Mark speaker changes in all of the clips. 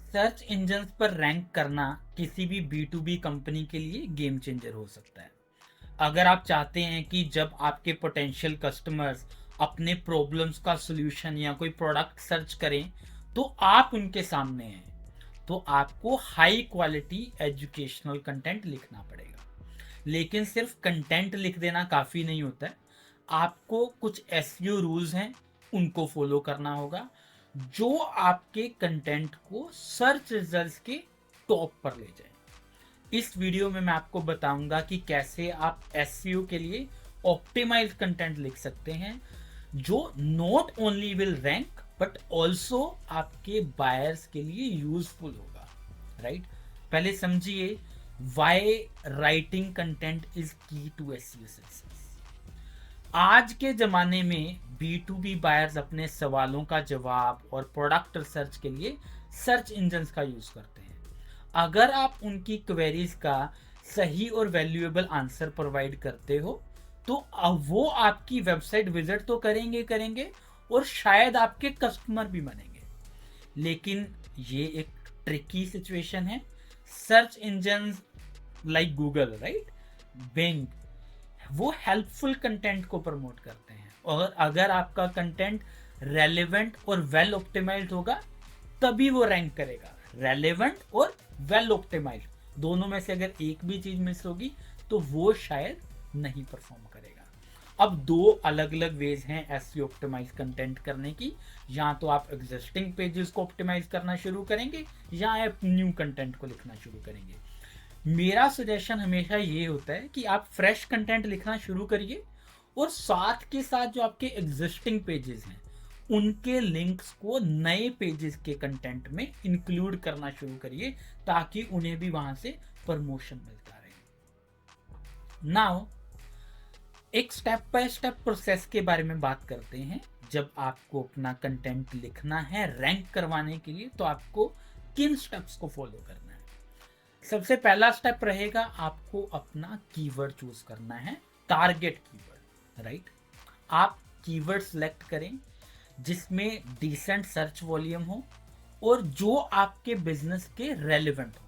Speaker 1: Search engines पर rank करना किसी भी बी टू बी कंपनी के लिए गेम चेंजर हो सकता है। अगर आप चाहते हैं कि जब आपके पोटेंशियल कस्टमर्स अपने प्रॉब्लम्स का सॉल्यूशन या कोई प्रोडक्ट सर्च करें तो आप उनके सामने हैं, तो आपको हाई क्वालिटी एजुकेशनल कंटेंट लिखना पड़ेगा। लेकिन सिर्फ कंटेंट लिख देना काफ़ी नहीं होता है। आपको कुछ एसईओ रूल्स हैं, उनको फॉलो करना होगा जो आपके कंटेंट को सर्च रिजल्ट्स के टॉप पर ले जाए। इस वीडियो में मैं आपको बताऊंगा कि कैसे आप एसईओ के लिए ऑप्टिमाइज कंटेंट लिख सकते हैं जो not only will rank but also आपके बायर्स के लिए यूजफुल होगा। राइट, पहले समझिए वाई राइटिंग कंटेंट इज की टू एसईओ सक्सेस। आज के ज़माने में बी टू बी बायर्स अपने सवालों का जवाब और प्रोडक्ट रिसर्च के लिए सर्च इंजन्स का यूज़ करते हैं। अगर आप उनकी क्वेरीज का सही और वैल्यूएबल आंसर प्रोवाइड करते हो तो वो आपकी वेबसाइट विजिट तो करेंगे करेंगे और शायद आपके कस्टमर भी बनेंगे। लेकिन ये एक ट्रिकी सिचुएशन है। Search engine like Google, right, Bing, वो हेल्पफुल कंटेंट को प्रमोट करते हैं और अगर आपका कंटेंट रेलेवेंट और वेल ऑप्टिमाइज्ड होगा तभी वो रैंक करेगा। रेलेवेंट और वेल ऑप्टिमाइज्ड दोनों में से अगर एक भी चीज मिस होगी तो वो शायद नहीं परफॉर्म करेगा। अब दो अलग अलग वेज हैं एसईओ ऑप्टिमाइज कंटेंट करने की। या तो आप एग्जिस्टिंग पेजेस को ऑप्टिमाइज करना शुरू करेंगे या आप न्यू कंटेंट को लिखना शुरू करेंगे। मेरा सजेशन हमेशा ये होता है कि आप फ्रेश कंटेंट लिखना शुरू करिए और साथ के साथ जो आपके एग्जिस्टिंग पेजेस हैं उनके लिंक्स को नए पेजेस के कंटेंट में इंक्लूड करना शुरू करिए ताकि उन्हें भी वहां से प्रमोशन मिलता रहे। नाउ एक स्टेप बाय स्टेप प्रोसेस के बारे में बात करते हैं। जब आपको अपना कंटेंट लिखना है रैंक करवाने के लिए तो आपको किन स्टेप्स को फॉलो करना है। सबसे पहला स्टेप रहेगा आपको अपना कीवर्ड चूज करना है, टारगेट कीवर्ड। राइट, आप कीवर्ड सेलेक्ट करें जिसमें डिसेंट सर्च वॉल्यूम हो और जो आपके बिजनेस के रेलेवेंट हो।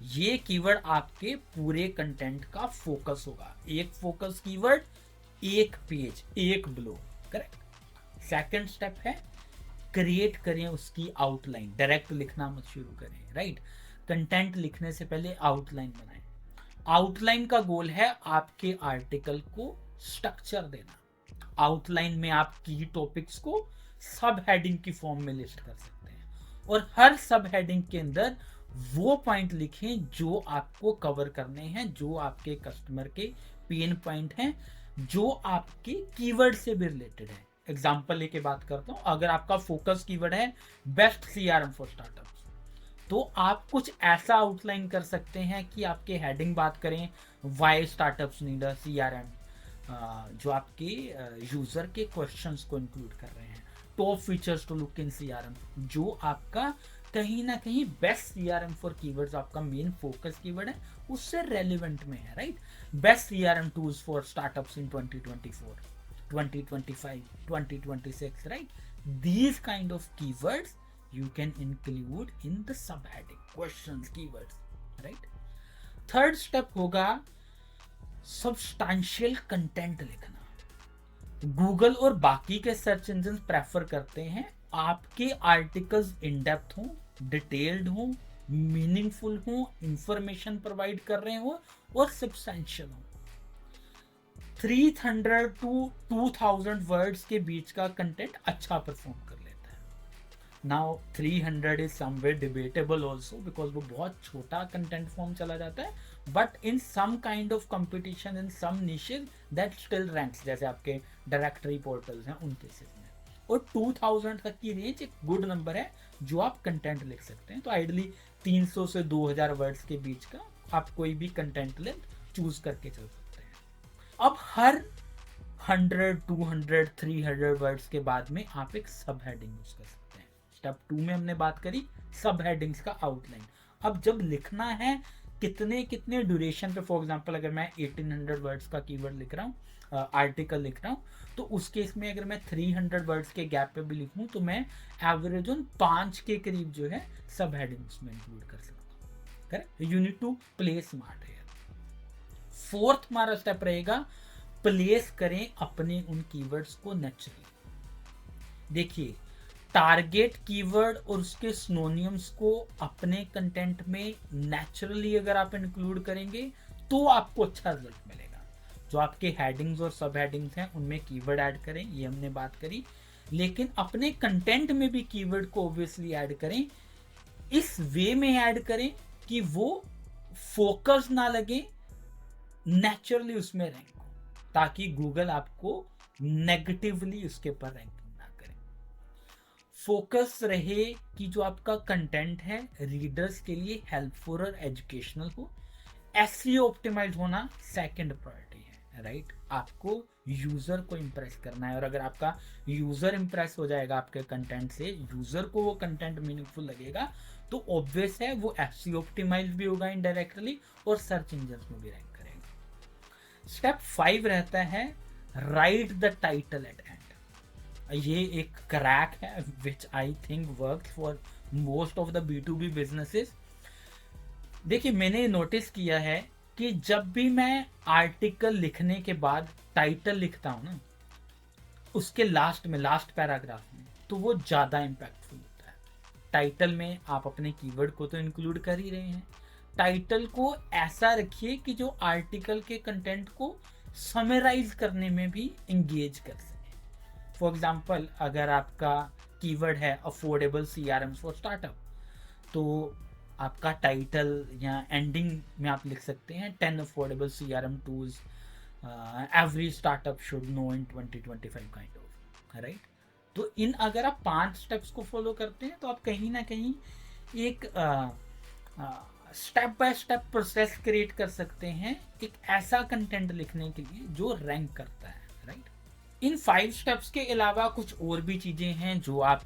Speaker 1: ये कीवर्ड आपके पूरे कंटेंट का फोकस होगा। एक फोकस कीवर्ड, एक पेज, एक ब्लॉग। करेक्ट। सेकंड स्टेप है क्रिएट करें उसकी आउटलाइन। डायरेक्ट लिखना मत शुरू करें। राइट, कंटेंट लिखने से पहले आउटलाइन बनाएं। आउटलाइन का गोल है आपके आर्टिकल को स्ट्रक्चर देना। आउटलाइन में आप की टॉपिक्स को सब हेडिंग की फॉर्म में लिस्ट कर सकते हैं और हर सब हेडिंग के अंदर वो पॉइंट लिखें जो आपको कवर करने हैं, जो आपके कस्टमर के पेन पॉइंट हैं, जो आपके कीवर्ड से भी रिलेटेड है। एग्जांपल लेके बात करता हूं, अगर आपका फोकस कीवर्ड है बेस्ट सीआरएम फॉर स्टार्टअप्स तो आप कुछ ऐसा आउटलाइन कर सकते हैं कि आपके हेडिंग बात करें why startups need a CRM, जो आपके यूजर के क्वेश्चंस को इंक्लूड कर रहे हैं। Top features to look in CRM, जो आपका कहीं ना कहीं बेस्ट सीआरएम फॉर कीवर्ड्स आपका मेन फोकस कीवर्ड है उससे रेलिवेंट में है। Right, best CRM tools for startups in 2024, 2025, 2026, right, these kind of keywords you can include in the subheading, questions, keywords, right? Third step होगा substantial content लिखना। Google और बाकी के सर्च इंजन प्रेफर करते हैं आपके आर्टिकल्स इन डेप्थ हो, detailed हो, मीनिंगफुल हो, इंफॉर्मेशन प्रोवाइड कर रहे हो और सब्सटैंशियल हो। 300 टू 2000 वर्ड्स के बीच का कंटेंट अच्छा परफॉर्म कर लेता है। Now 300 is somewhere debatable also because वो बहुत छोटा कंटेंट फॉर्म चला जाता है, but in some kind of competition in some niches that still ranks, जैसे आपके डायरेक्टरी पोर्टल्स हैं उन केसेस में। और 2000 तक की रेंज एक गुड नंबर है जो आप कंटेंट लिख सकते हैं। तो आइडली 300 से 2000 वर्ड्स के बीच का आप कोई भी कंटेंट लेंथ चूज करके चल सकते हैं। अब हर 100, 200, 300 वर्ड्स के बाद में आप एक सब हेडिंग यूज कर सकते हैं। स्टेप 2 में हमने बात करी सब हेडिंग्स का आउटलाइन। अब जब लिखना है कितने कितने ड्यूरेशन पे, फॉर एग्जांपल अगर मैं 1800 वर्ड्स का कीवर्ड लिख रहा हूँ, आर्टिकल लिख रहा हूँ, तो उस केस में अगर मैं 300 वर्ड्स के गैप पे भी लिखूँ तो मैं एवरेज ऑन 5 के करीब जो है सब हेडिंग्स में इंक्लूड कर सकता हूँ। Correct, you need to play smart है। फोर्थ हमारा स्टेप रहेगा, प्लेस करें अपने उन कीवर्ड्स को नेचुरली। देखिए, टारगेट कीवर्ड और उसके सिनोनिम्स को अपने कंटेंट में नेचुरली अगर आप इंक्लूड करेंगे तो आपको अच्छा रिजल्ट मिलेगा। जो आपके हेडिंग्स और सब हेडिंग्स हैं उनमें कीवर्ड ऐड करें, ये हमने बात करी, लेकिन अपने कंटेंट में भी कीवर्ड को ऑब्वियसली ऐड करें। इस वे में ऐड करें कि वो फोकस ना लगे, नेचुरली उसमें रैंक हो, ताकि गूगल आपको नेगेटिवली उसके ऊपर रैंकिंग ना करे। फोकस रहे कि जो आपका कंटेंट है रीडर्स के लिए हेल्पफुल और एजुकेशनल हो। एसईओ ऑप्टिमाइज होना सेकंड प्रायोरिटी है, राइट। आपको यूजर को इंप्रेस करना है, और अगर आपका यूजर इंप्रेस हो जाएगा आपके कंटेंट से, यूजर को वो कंटेंट मीनिंगफुल लगेगा, तो ऑब्वियस है वो एसईओ ऑप्टिमाइज भी होगा इनडायरेक्टली और सर्च इंजन में भी रैंक करेगा। स्टेप 5 रहता है write the title at end. ये एक क्रैक है which I think works for most of the B2B businesses. देखिए, मैंने नोटिस किया है कि जब भी मैं आर्टिकल लिखने के बाद टाइटल लिखता हूं ना, उसके लास्ट में, लास्ट पैराग्राफ में, तो वो ज़्यादा इम्पैक्टफुल होता है। टाइटल में आप अपने कीवर्ड को तो इंक्लूड कर ही रहे हैं, टाइटल को ऐसा रखिए कि जो आर्टिकल के कंटेंट को समराइज करने में भी इंगेज कर सके। फॉर एग्जांपल, अगर आपका कीवर्ड है अफोर्डेबल CRM फॉर स्टार्टअप, तो आपका टाइटल या एंडिंग में आप लिख सकते हैं 10 affordable CRM tools every startup should know in 2025 kind of, right. तो इन अगर आप 5 स्टेप्स को फॉलो करते हैं तो आप कहीं ना कहीं एक step by step process create कर सकते हैं एक ऐसा कंटेंट लिखने के लिए जो रैंक करता है, राइट। इन 5 स्टेप्स के अलावा कुछ और भी चीज़ें हैं जो आप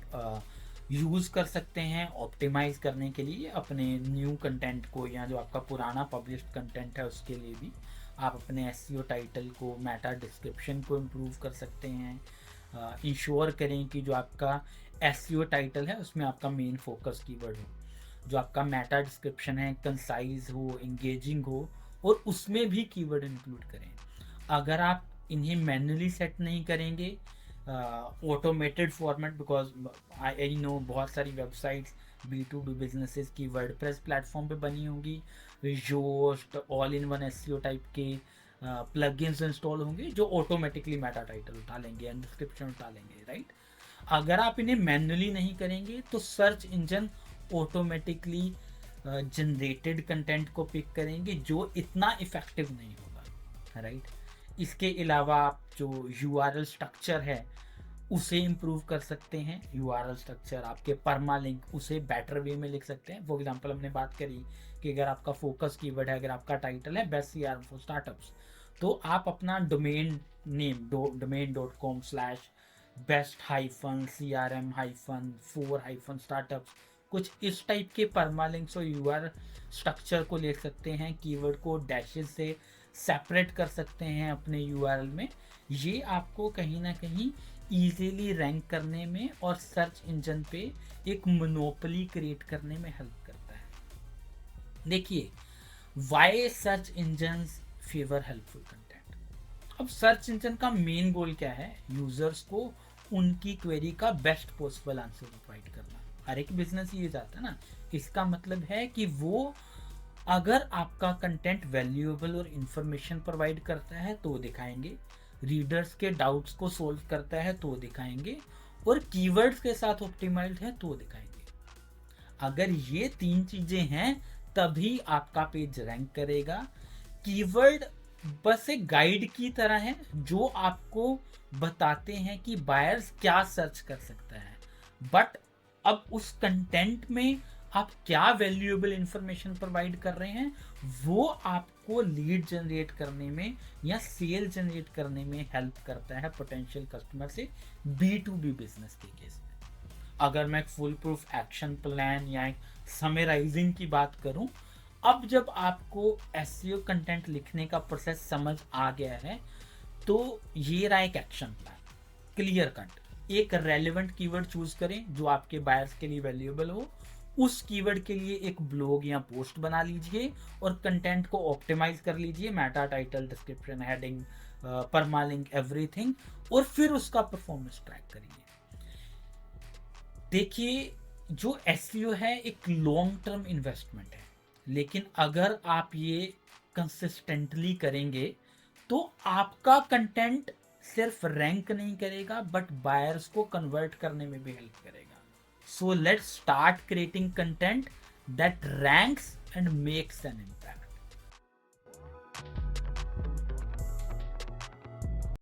Speaker 1: यूज़ कर सकते हैं ऑप्टिमाइज करने के लिए अपने न्यू कंटेंट को, या जो आपका पुराना पब्लिश्ड कंटेंट है उसके लिए भी आप अपने एसईओ टाइटल को, मेटा डिस्क्रिप्शन को इम्प्रूव कर सकते हैं। इंश्योर करें कि जो आपका एसईओ टाइटल है उसमें आपका मेन फोकस कीवर्ड हो, जो आपका मेटा डिस्क्रिप्शन है कंसाइज हो, इंगेजिंग हो, और उसमें भी कीवर्ड इंक्लूड करें। अगर आप इन्हें मैन्युअली सेट नहीं करेंगे automated format, because I know बहुत सारी वेबसाइट्स B2B बिजनेसेस की वर्डप्रेस प्लेटफॉर्म पे बनी होंगी, Yoast all in one SEO type के प्लगइन्स इंस्टॉल होंगे जो ऑटोमेटिकली मेटा टाइटल उठा लेंगे एंड डिस्क्रिप्शन उठा लेंगे, राइट। अगर आप इन्हें मैन्युअली नहीं करेंगे तो search engine automatically generated content को पिक करेंगे जो इतना इफेक्टिव नहीं होगा, राइट। इसके अलावा आप जो URL स्ट्रक्चर है उसे इम्प्रूव कर सकते हैं। URL स्ट्रक्चर, आपके परमा लिंक, उसे बेटर वे में लिख सकते हैं। फॉर एग्जांपल, हमने बात करी कि अगर आपका फोकस कीवर्ड है, अगर आपका टाइटल है बेस्ट CRM फॉर स्टार्टअप्स, तो आप अपना डोमेन नेम domain.com/best-crm-for-startups कुछ इस टाइप के परमालिंक्स और URL स्ट्रक्चर को लिख सकते हैं। कीवर्ड को डैशेस से सेपरेट कर सकते हैं अपने URL में। ये आपको कहीं ना कहीं इजीली रैंक करने में और सर्च इंजन पे एक मोनोपोली क्रिएट करने में हेल्प करता है। देखिए, why search engine favour helpful content. अब सर्च इंजन का मेन गोल क्या है? यूजर्स को उनकी क्वेरी का बेस्ट पॉसिबल आंसर प्रोवाइड करना। हर एक बिजनेस ये चाहता है ना। इसका मतलब है कि वो अगर आपका कंटेंट वैल्यूएबल और इंफॉर्मेशन प्रोवाइड करता है तो दिखाएंगे, रीडर्स के डाउट्स को सोल्व करता है तो दिखाएंगे, और कीवर्ड्स के साथ ऑप्टिमाइज्ड है तो दिखाएंगे। अगर ये 3 चीजें हैं तभी आपका पेज रैंक करेगा। कीवर्ड बस एक गाइड की तरह है जो आपको बताते हैं कि बायर्स क्या सर्च कर सकता है, बट अब उस कंटेंट में आप क्या वैल्यूएबल इंफॉर्मेशन प्रोवाइड कर रहे हैं वो आपको लीड जनरेट करने में या सेल जनरेट करने में हेल्प करता है पोटेंशियल कस्टमर से B2B बिजनेस के केस में। अगर मैं फुल प्रूफ एक्शन प्लान या एक समराइजिंग की बात करूं, अब जब आपको एसईओ कंटेंट लिखने का प्रोसेस समझ आ गया है तो ये रहा एक एक्शन प्लान, क्लियर कट। एक रेलेवेंट कीवर्ड चूज करें जो आपके बायर्स के लिए वैल्यूएबल हो, उस कीवर्ड के लिए एक ब्लॉग या पोस्ट बना लीजिए और कंटेंट को ऑप्टिमाइज कर लीजिए, Meta, title, description, heading, permalink, everything, और फिर उसका परफॉर्मेंस ट्रैक करिए। देखिए, जो एसईओ है एक लॉन्ग टर्म इन्वेस्टमेंट है, लेकिन अगर आप ये कंसिस्टेंटली करेंगे तो आपका कंटेंट सिर्फ रैंक नहीं करेगा बट बायर्स को कन्वर्ट करने में भी हेल्प करेगा। So let's start creating content that ranks and makes an impact.